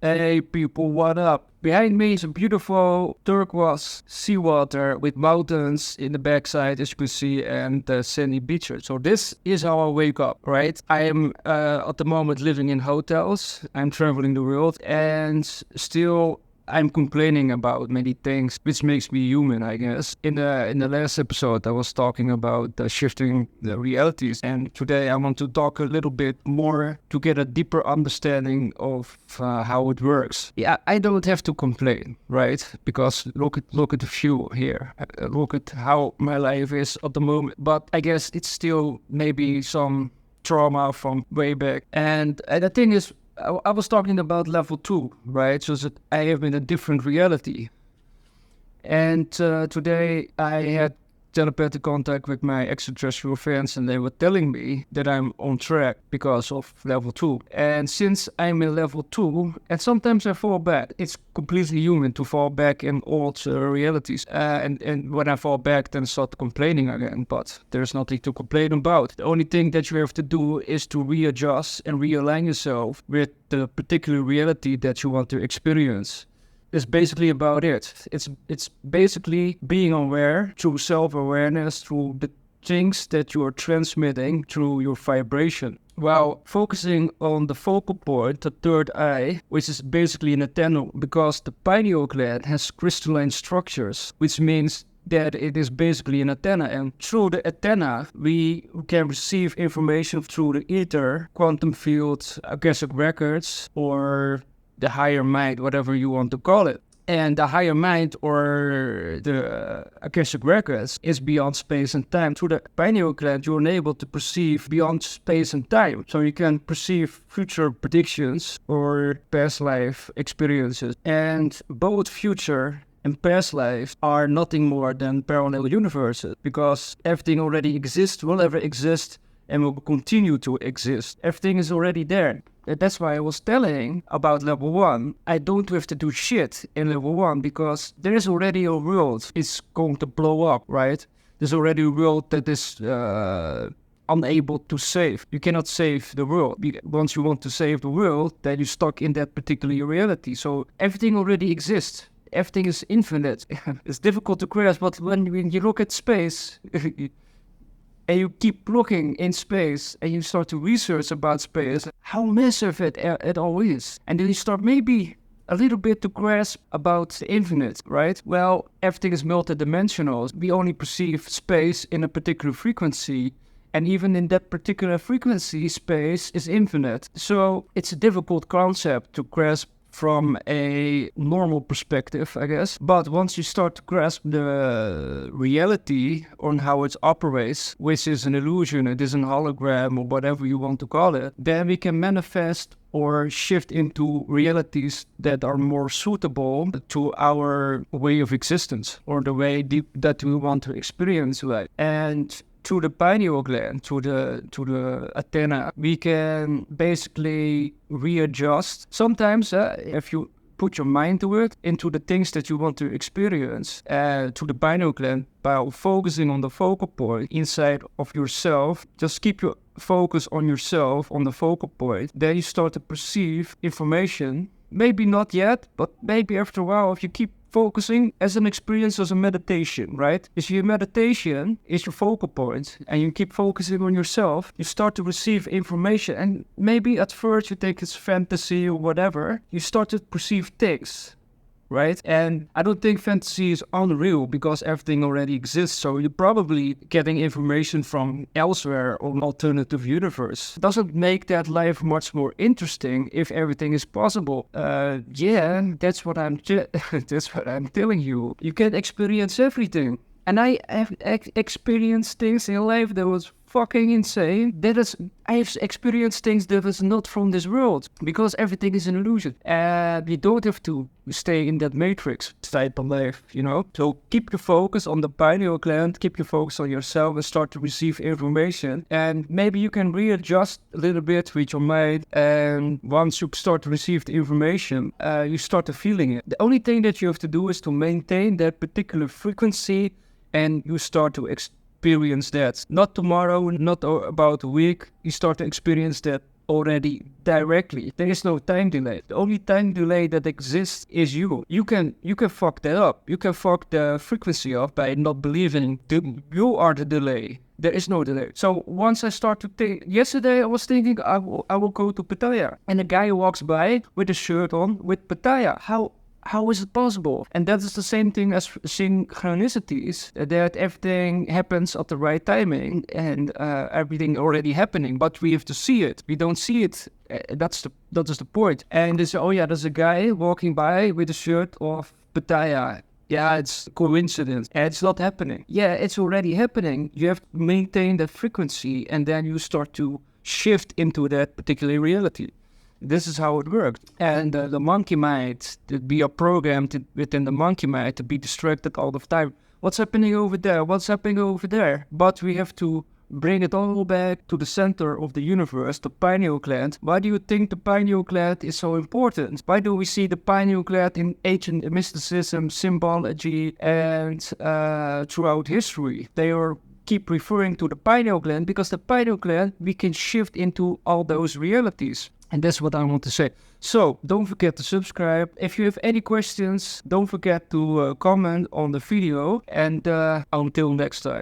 Hey people, what up? Behind me is a beautiful turquoise seawater with mountains in the backside, as you can see, and sandy beaches. So this is how I wake up, right? I am at the moment living in hotels. I'm traveling the world, and still I'm complaining about many things, which makes me human, I guess. In the last episode, I was talking about shifting the realities, and today I want to talk a little bit more to get a deeper understanding of how it works. Yeah, I don't have to complain, right? Because look at the view here. Look at how my life is at the moment. But I guess it's still maybe some trauma from way back. And the thing is, I was talking about level 2, right? So that I am in a different reality. And today I had telepathic contact with my extraterrestrial friends, and they were telling me that I'm on track because of level 2. And since I'm in level 2, and sometimes I fall back, it's completely human to fall back in old realities. And when I fall back, then I start complaining again. But there's nothing to complain about. The only thing that you have to do is to readjust and realign yourself with the particular reality that you want to experience. It's basically about it. It's basically being aware through self-awareness, through the things that you are transmitting through your vibration. While focusing on the focal point, the third eye, which is basically an antenna, because the pineal gland has crystalline structures, which means that it is basically an antenna, and through the antenna we can receive information through the ether, quantum field, Akashic records, or the higher mind, whatever you want to call it. And the higher mind, or the Akashic records, is beyond space and time. Through the pineal gland, you're able to perceive beyond space and time. So you can perceive future predictions or past life experiences. And both future and past life are nothing more than parallel universes, because everything already exists, will ever exist, and will continue to exist. Everything is already there. That's why I was telling about level 1. I don't have to do shit in level 1, because there is already a world. It's going to blow up, right? There's already a world that is unable to save. You cannot save the world. Once you want to save the world, then you're stuck in that particular reality. So everything already exists. Everything is infinite. It's difficult to grasp, but when you look at space, and you keep looking in space, and you start to research about space, how massive it all is. And then you start maybe a little bit to grasp about the infinite, right? Well, everything is multidimensional. We only perceive space in a particular frequency, and even in that particular frequency, space is infinite. So it's a difficult concept to grasp from a normal perspective, I guess. But once you start to grasp the reality on how it operates, which is an illusion, it is an hologram, or whatever you want to call it, then we can manifest or shift into realities that are more suitable to our way of existence, or the way that we want to experience life. And through the pineal gland, to the antenna, we can basically readjust. Sometimes, if you put your mind to it, into the things that you want to experience, to the pineal gland, by focusing on the focal point inside of yourself. Just keep your focus on yourself, on the focal point. Then you start to perceive information. Maybe not yet, but maybe after a while, if you keep focusing as an experience, as a meditation, right? If your meditation is your focal point and you keep focusing on yourself, you start to receive information. And maybe at first you think it's fantasy or whatever, you start to perceive things, right? And I don't think fantasy is unreal, because everything already exists. So you're probably getting information from elsewhere or an alternative universe. Doesn't make that life much more interesting if everything is possible. Yeah, that's what I'm that's what I'm telling you. You can experience everything. And I have experienced things in life that was fucking insane. I have experienced things that is not from this world, because everything is an illusion. And you don't have to stay in that matrix type of life, you know? So keep your focus on the pineal gland, keep your focus on yourself, and start to receive information. And maybe you can readjust a little bit with your mind. And once you start to receive the information, you start to feeling it. The only thing that you have to do is to maintain that particular frequency, and you start to experience that. Not tomorrow, not about a week. You start to experience that already directly. There is no time delay. The only time delay that exists is you. You can fuck that up. You can fuck the frequency up by not believing you are the delay. There is no delay. So once I start to think, yesterday I was thinking I will go to Pattaya, and a guy walks by with a shirt on with Pattaya. How is it possible? And that is the same thing as synchronicities, that everything happens at the right timing and everything already happening, but we have to see it. We don't see it. That is the point. And they say, oh yeah, there's a guy walking by with a shirt of Pattaya. Yeah, it's coincidence. It's not happening. Yeah, it's already happening. You have to maintain that frequency, and then you start to shift into that particular reality. This is how it works. And the monkey mind, we are programmed within the monkey mind to be distracted all the time. What's happening over there? What's happening over there? But we have to bring it all back to the center of the universe, the pineal gland. Why do you think the pineal gland is so important? Why do we see the pineal gland in ancient mysticism, symbology, and throughout history? They keep referring to the pineal gland because the pineal gland, we can shift into all those realities. And that's what I want to say. So don't forget to subscribe. If you have any questions, don't forget to comment on the video. And until next time.